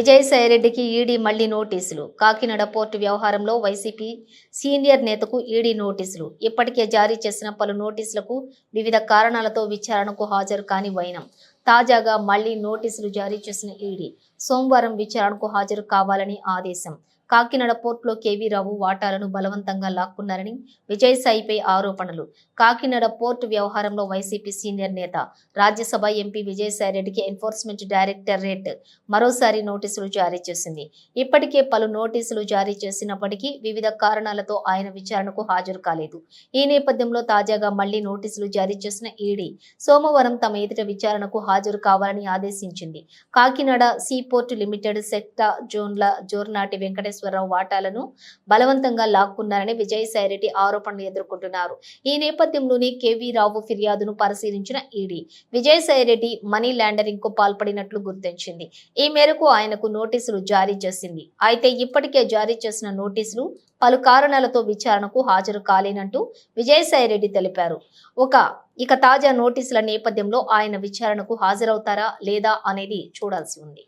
విజయసాయిరెడ్డికి ED మళ్లీ నోటీసులు. Kakinada port వ్యవహారంలో వైసీపీ సీనియర్ నేతకు ఈడీ నోటీసులు. ఇప్పటికే జారీ చేసిన పలు నోటీసులకు వివిధ కారణాలతో విచారణకు హాజరు కాని వైనం తాజాగా మళ్లీ నోటీసులు జారీ చేసిన ఈడీ సోమవారం విచారణకు హాజరు కావాలని ఆదేశం. కాకినాడ పోర్టులో కేవీ రావు వాటాలను బలవంతంగా లాక్కున్నారని విజయసాయిపై ఆరోపణలు. కాకినాడ పోర్టు వ్యవహారంలో వైసీపీ సీనియర్ నేత, రాజ్యసభ ఎంపీ విజయసాయిరెడ్డికి ఎన్ఫోర్స్మెంట్ డైరెక్టరేట్ మరోసారి నోటీసులు జారీ చేసింది. ఇప్పటికే పలు నోటీసులు జారీ చేసినప్పటికీ వివిధ కారణాలతో ఆయన విచారణకు హాజరు కాలేదు. ఈ నేపథ్యంలో తాజాగా మళ్లీ నోటీసులు జారీ చేసిన ఈడీ సోమవారం తమ ఎదుట విచారణకు హాజరు కావాలని ఆదేశించింది. కాకినాడ సీ పోర్టు లిమిటెడ్ సెక్టా జోర్నాటి వెంకటేశ్వరరావు వాటాలను బలవంతంగా లాక్కున్నారని విజయసాయిరెడ్డి ఆరోపణలు ఎదుర్కొంటున్నారు. ఈ నేపథ్యంలోనే కేవీ రావు ఫిర్యాదును పరిశీలించిన ఈడీ విజయసాయిరెడ్డి మనీ లాండరింగ్ కు పాల్పడినట్లు గుర్తించింది. ఈ మేరకు ఆయనకు నోటీసులు జారీ చేసింది. అయితే ఇప్పటికే జారీ చేసిన నోటీసులు పలు కారణాలతో విచారణకు హాజరు కాలేనంటూ విజయసాయిరెడ్డి తెలిపారు. ఇక తాజా నోటీసుల నేపథ్యంలో ఆయన విచారణకు హాజరవుతారా లేదా అనేది చూడాల్సి ఉంది.